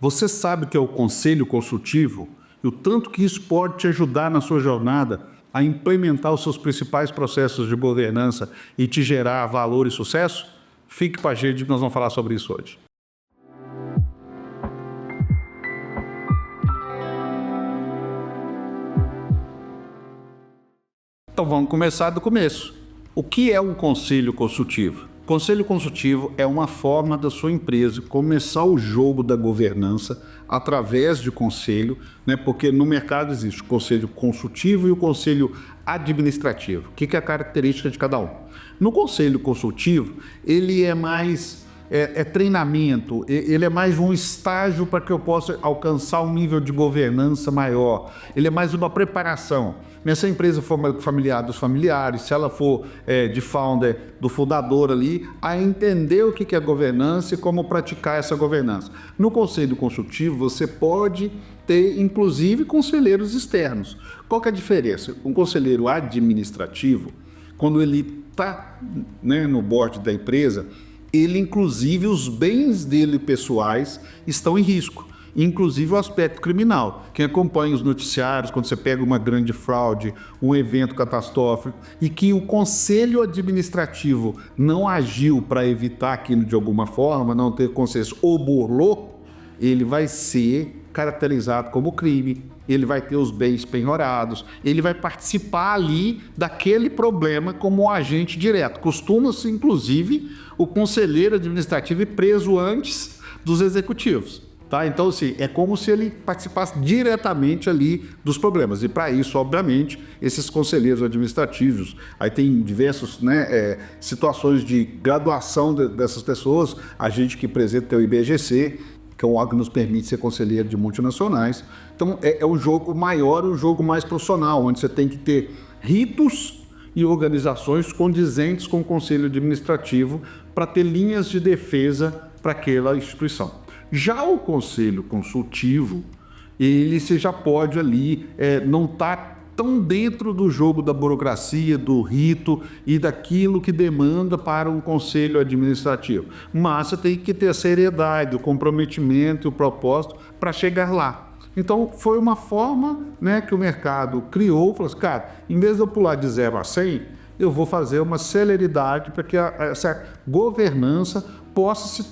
Você sabe o que é o conselho consultivo e o tanto que isso pode te ajudar na sua jornada a implementar os seus principais processos de governança e te gerar valor e sucesso? Fique com a gente que nós vamos falar sobre isso hoje. Então vamos começar do começo. O que é um conselho consultivo? Conselho consultivo é uma forma da sua empresa começar o jogo da governança através de conselho, né? Porque no mercado existe o conselho consultivo e o conselho administrativo. O que é a característica de cada um? No conselho consultivo, ele é mais treinamento, ele é mais um estágio para que eu possa alcançar um nível de governança maior. Ele é mais uma preparação. Se a empresa for familiar dos familiares, se ela for de founder, do fundador ali, a entender o que é governança e como praticar essa governança. No conselho consultivo, você pode ter, inclusive, conselheiros externos. Qual que é a diferença? Um conselheiro administrativo, quando ele está, no board da empresa, ele, inclusive, os bens dele pessoais estão em risco, inclusive o aspecto criminal. Quem acompanha os noticiários, quando você pega uma grande fraude, um evento catastrófico, e que o conselho administrativo não agiu para evitar aquilo de alguma forma, não ter consenso ou burlou, ele vai ser caracterizado como crime, ele vai ter os bens penhorados, ele vai participar ali daquele problema como um agente direto. Costuma-se, inclusive, o conselheiro administrativo ir preso antes dos executivos. Tá? Então, assim, é como se ele participasse diretamente ali dos problemas. E para isso, obviamente, esses conselheiros administrativos, aí tem diversas situações de graduação dessas pessoas, a gente que apresenta o IBGC, que é um órgão que nos permite ser conselheiro de multinacionais. Então, é um jogo maior, um jogo mais profissional, onde você tem que ter ritos e organizações condizentes com o conselho administrativo para ter linhas de defesa para aquela instituição. Já o conselho consultivo, você já pode ali não estar tão dentro do jogo da burocracia, do rito e daquilo que demanda para um conselho administrativo. Mas você tem que ter a seriedade, o comprometimento e o propósito para chegar lá. Então, foi uma forma que o mercado criou, falou assim, cara, em vez de eu pular de 0 a 100, eu vou fazer uma celeridade para que essa governança possa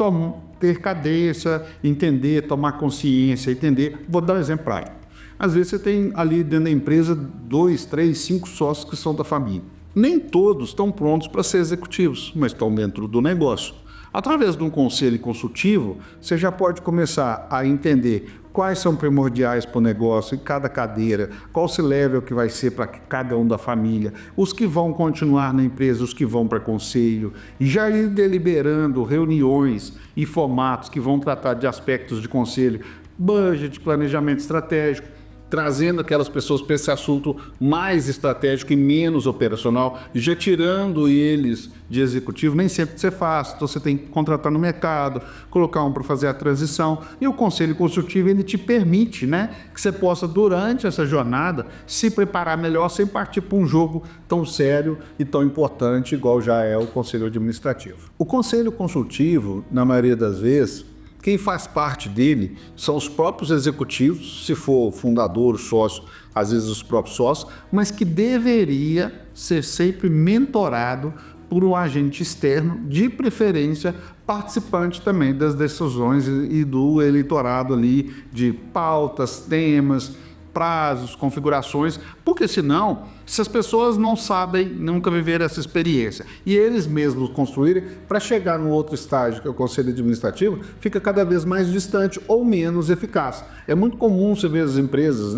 ter cadência, entender, tomar consciência, entender. Vou dar um exemplo prático. Às vezes você tem ali dentro da empresa 2, 3, 5 sócios que são da família. Nem todos estão prontos para ser executivos, mas estão dentro do negócio. Através de um conselho consultivo, você já pode começar a entender quais são primordiais para o negócio em cada cadeira, qual se level que vai ser para cada um da família, os que vão continuar na empresa, os que vão para conselho, e já ir deliberando reuniões e formatos que vão tratar de aspectos de conselho, budget, planejamento estratégico, trazendo aquelas pessoas para esse assunto mais estratégico e menos operacional, já tirando eles de executivo, nem sempre você faz, então você tem que contratar no mercado, colocar um para fazer a transição, e o conselho consultivo ele te permite que você possa, durante essa jornada, se preparar melhor sem partir para um jogo tão sério e tão importante igual já é o conselho administrativo. O conselho consultivo, na maioria das vezes, quem faz parte dele são os próprios executivos, se for fundador, sócio, às vezes os próprios sócios, mas que deveria ser sempre mentorado por um agente externo, de preferência participante também das decisões e do eleitorado ali de pautas, temas, prazos, configurações, porque senão, se as pessoas não sabem, nunca viveram essa experiência, e eles mesmos construírem, para chegar no outro estágio, que é o conselho administrativo, fica cada vez mais distante ou menos eficaz. É muito comum você ver as empresas,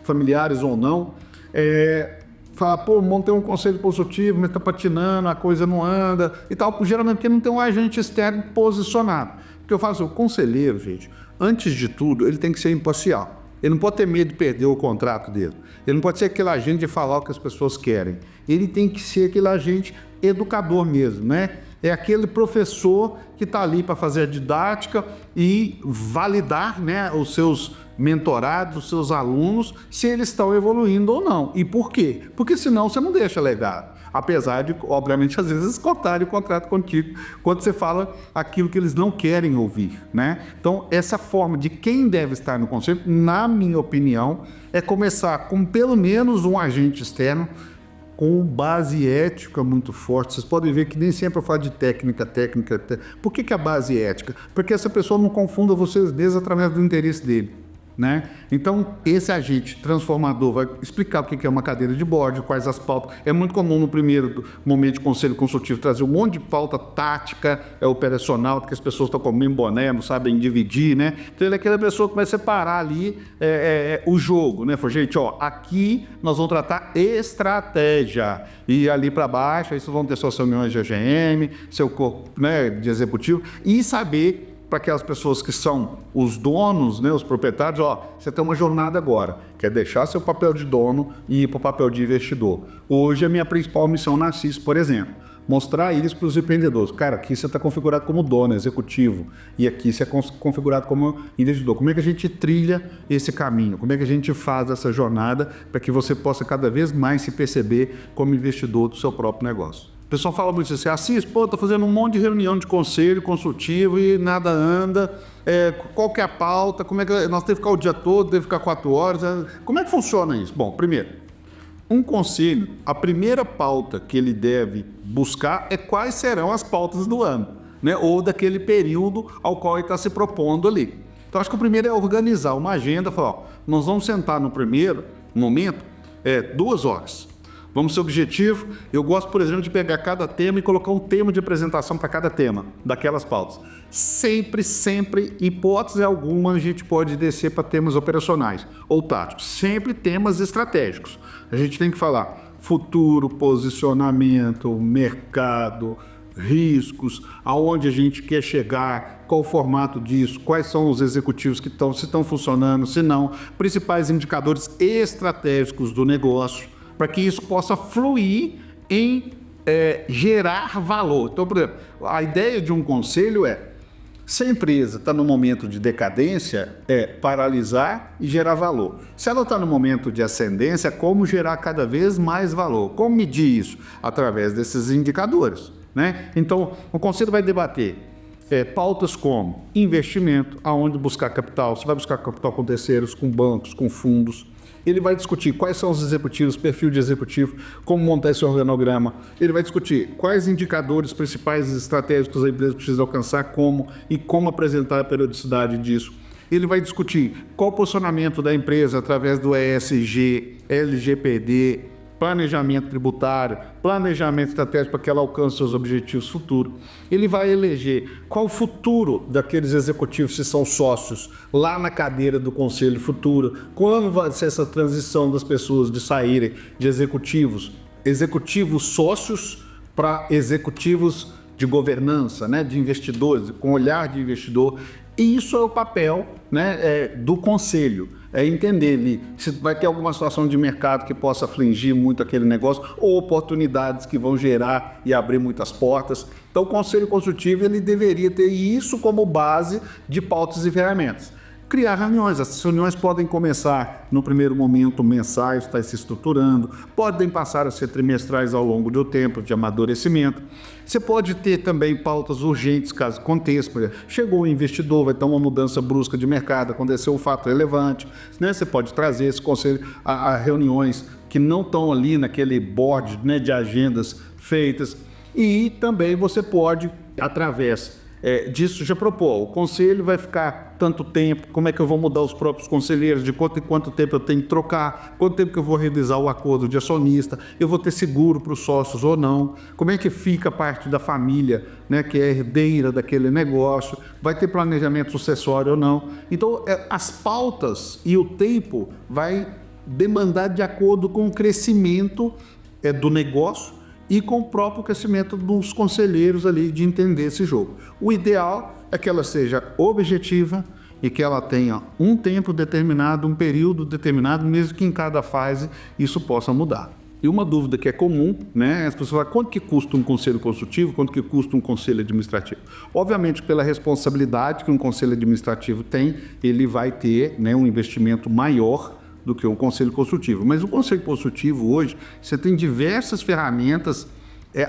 familiares ou não, falar, montei um conselho consultivo, mas está patinando, a coisa não anda e tal, geralmente porque não tem um agente externo posicionado. Porque eu faço, o conselheiro, gente, antes de tudo, ele tem que ser imparcial. Ele não pode ter medo de perder o contrato dele. Ele não pode ser aquele agente de falar o que as pessoas querem. Ele tem que ser aquele agente educador mesmo, É aquele professor que está ali para fazer a didática e validar os seus mentorados, os seus alunos, se eles estão evoluindo ou não. E por quê? Porque senão você não deixa legado. Apesar de, obviamente, às vezes cortarem o contrato contigo quando você fala aquilo que eles não querem ouvir, né? Então, essa forma de quem deve estar no conselho, na minha opinião, é começar com pelo menos um agente externo com base ética muito forte. Vocês podem ver que nem sempre eu falo de técnica. Por que a base ética? Porque essa pessoa não confunda vocês mesmos através do interesse dele, né? Então, esse agente transformador vai explicar o que é uma cadeira de board, quais as pautas. É muito comum no primeiro momento de conselho consultivo trazer um monte de pauta tática, operacional, que as pessoas estão com o mesmo boné, não sabem dividir, né? Então, ele é aquela pessoa que vai separar ali o jogo, né? Fala, gente, ó, aqui nós vamos tratar estratégia. E ali para baixo, aí vocês vão ter suas reuniões de AGM, seu corpo, né, de executivo, e saber para aquelas pessoas que são os donos, né, os proprietários, ó, você tem uma jornada agora, que é deixar seu papel de dono e ir para o papel de investidor. Hoje a minha principal missão na CIS, por exemplo, mostrar isso para os empreendedores. Cara, aqui você está configurado como dono, executivo, e aqui você é configurado como investidor. Como é que a gente trilha esse caminho? Como é que a gente faz essa jornada para que você possa cada vez mais se perceber como investidor do seu próprio negócio? O pessoal fala muito assim, Assis, tô fazendo um monte de reunião de conselho consultivo e nada anda, qual que é a pauta, como é que nós temos que ficar o dia todo, temos que ficar 4 horas, como é que funciona isso? Bom, primeiro, um conselho, a primeira pauta que ele deve buscar é quais serão as pautas do ano, né? Ou daquele período ao qual ele está se propondo ali. Então, acho que o primeiro é organizar uma agenda, falar, ó, nós vamos sentar no primeiro momento 2 horas. Vamos ser objetivo. Eu gosto, por exemplo, de pegar cada tema e colocar um tema de apresentação para cada tema daquelas pautas. Sempre, hipótese alguma, a gente pode descer para temas operacionais ou táticos. Sempre temas estratégicos. A gente tem que falar futuro, posicionamento, mercado, riscos, aonde a gente quer chegar, qual o formato disso, quais são os executivos que se estão funcionando, se não, principais indicadores estratégicos do negócio, para que isso possa fluir em gerar valor. Então, por exemplo, a ideia de um conselho se a empresa está no momento de decadência, paralisar e gerar valor. Se ela está no momento de ascendência, como gerar cada vez mais valor? Como medir isso? Através desses indicadores, né? Então, o conselho vai debater pautas como investimento, aonde buscar capital. Você vai buscar capital com terceiros, com bancos, com fundos. Ele vai discutir quais são os executivos, perfil de executivo, como montar esse organograma. Ele vai discutir quais indicadores principais e estratégicos a empresa precisa alcançar, como apresentar a periodicidade disso. Ele vai discutir qual o posicionamento da empresa através do ESG, LGPD, planejamento tributário, planejamento estratégico para que ela alcance seus objetivos futuros. Ele vai eleger qual o futuro daqueles executivos, se são sócios, lá na cadeira do conselho futuro, quando vai ser essa transição das pessoas de saírem de executivos sócios para executivos de governança, né, de investidores, com olhar de investidor. E isso é o papel, né, do conselho. É entender se vai ter alguma situação de mercado que possa afligir muito aquele negócio ou oportunidades que vão gerar e abrir muitas portas. Então, o conselho consultivo ele deveria ter isso como base de pautas e ferramentas. Criar reuniões. As reuniões podem começar no primeiro momento mensais, está se estruturando, podem passar a ser trimestrais ao longo do tempo de amadurecimento. Você pode ter também pautas urgentes, caso aconteça. Por exemplo, chegou o investidor, vai ter uma mudança brusca de mercado, aconteceu um fato relevante, né? Você pode trazer esse conselho a reuniões que não estão ali naquele board, né, de agendas feitas. E também você pode, através disso, já propor. O conselho vai ficar tanto tempo, como é que eu vou mudar os próprios conselheiros, de quanto em quanto tempo eu tenho que trocar, quanto tempo que eu vou realizar o acordo de acionista, eu vou ter seguro para os sócios ou não, como é que fica a parte da família, né, que é herdeira daquele negócio, vai ter planejamento sucessório ou não. Então, as pautas e o tempo vai demandar de acordo com o crescimento do negócio e com o próprio crescimento dos conselheiros ali de entender esse jogo. O ideal é que ela seja objetiva e que ela tenha um tempo determinado, um período determinado, mesmo que em cada fase isso possa mudar. E uma dúvida que é comum, né? As pessoas falam, quanto que custa um conselho consultivo, quanto que custa um conselho administrativo? Obviamente, pela responsabilidade que um conselho administrativo tem, ele vai ter, né, um investimento maior do que um conselho consultivo. Mas o conselho consultivo hoje, você tem diversas ferramentas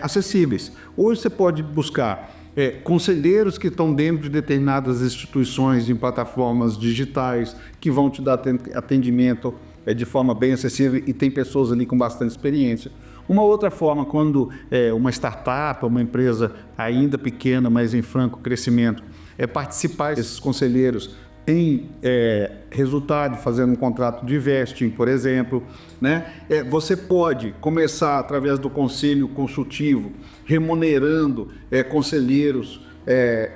acessíveis. Hoje você pode buscar conselheiros que estão dentro de determinadas instituições em plataformas digitais que vão te dar atendimento de forma bem acessível e tem pessoas ali com bastante experiência. Uma outra forma, quando uma startup, uma empresa ainda pequena, mas em franco crescimento, participar desses conselheiros tem resultado fazendo um contrato de vesting, por exemplo, né? Você pode começar através do conselho consultivo, remunerando conselheiros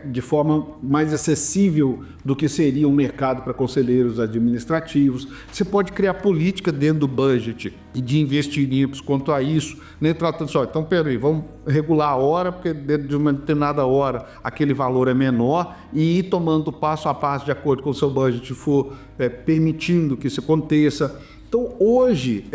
de forma mais acessível do que seria um mercado para conselheiros administrativos. Você pode criar política dentro do budget e de investimentos quanto a isso, né? Tratando só, então, peraí, vamos regular a hora, porque dentro de uma determinada hora aquele valor é menor e ir tomando passo a passo de acordo com o seu budget for permitindo que isso aconteça. Então, hoje,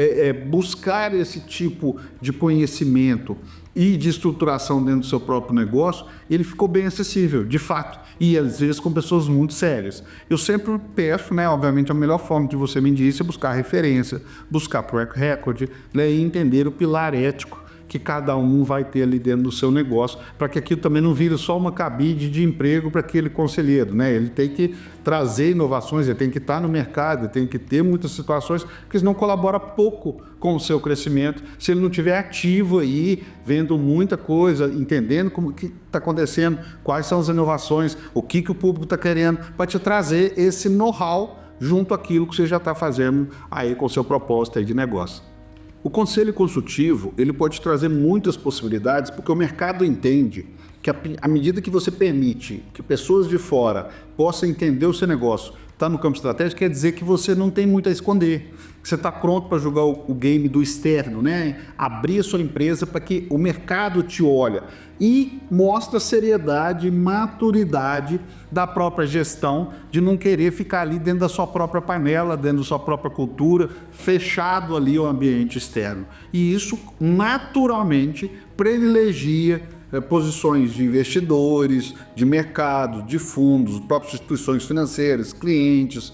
buscar esse tipo de conhecimento e de estruturação dentro do seu próprio negócio, ele ficou bem acessível, de fato, e às vezes com pessoas muito sérias. Eu sempre peço, né, obviamente, a melhor forma de você medir isso é buscar referência, buscar track record, né, e entender o pilar ético que cada um vai ter ali dentro do seu negócio, para que aquilo também não vire só uma cabide de emprego para aquele conselheiro, né? Ele tem que trazer inovações, ele tem que estar no mercado, ele tem que ter muitas situações, porque senão colabora pouco com o seu crescimento, se ele não estiver ativo aí, vendo muita coisa, entendendo como que está acontecendo, quais são as inovações, o que o público está querendo, para te trazer esse know-how junto àquilo que você já está fazendo aí com o seu propósito aí de negócio. O conselho consultivo, ele pode trazer muitas possibilidades, porque o mercado entende que à medida que você permite que pessoas de fora possam entender o seu negócio, está no campo estratégico, quer dizer que você não tem muito a esconder, que você está pronto para jogar o game do externo, né? Abrir a sua empresa para que o mercado te olhe e mostra a seriedade e maturidade da própria gestão, de não querer ficar ali dentro da sua própria panela, dentro da sua própria cultura, fechado ali ao ambiente externo. E isso naturalmente privilegia posições de investidores, de mercado, de fundos, próprias instituições financeiras, clientes,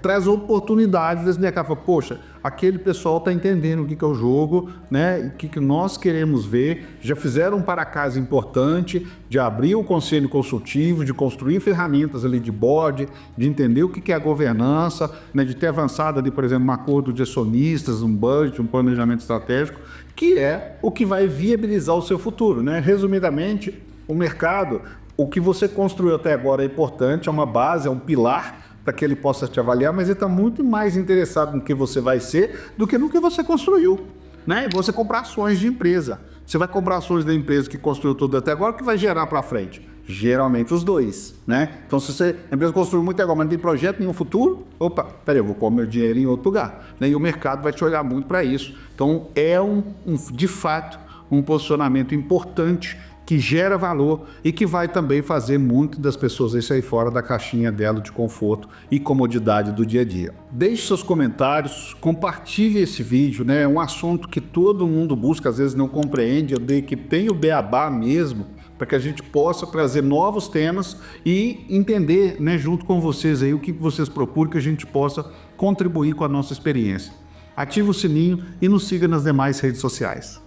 traz oportunidades desse mercado. Fala, poxa, aquele pessoal está entendendo o que é o jogo, né? O que nós queremos ver, já fizeram um para-casa importante de abrir o conselho consultivo, de construir ferramentas ali de board, de entender o que é a governança, né? De ter avançado ali, por exemplo, um acordo de acionistas, um budget, um planejamento estratégico, que é o que vai viabilizar o seu futuro, né? Resumidamente, o mercado, o que você construiu até agora é importante, é uma base, é um pilar para que ele possa te avaliar, mas ele está muito mais interessado no que você vai ser do que no que você construiu, né? Você comprar ações de empresa. Você vai comprar ações da empresa que construiu tudo até agora, o que vai gerar para frente? Geralmente os dois, né? Então, se a empresa construiu muito agora, mas não tem projeto nenhum futuro, opa, peraí, eu vou pôr meu dinheiro em outro lugar, né? E o mercado vai te olhar muito para isso. Então, é de fato um posicionamento importante que gera valor e que vai também fazer muitas das pessoas sair fora da caixinha dela de conforto e comodidade do dia a dia. Deixe seus comentários, compartilhe esse vídeo, né? É um assunto que todo mundo busca, às vezes não compreende, eu dei que tem o beabá mesmo, para que a gente possa trazer novos temas e entender, né, junto com vocês aí o que vocês procuram, que a gente possa contribuir com a nossa experiência. Ative o sininho e nos siga nas demais redes sociais.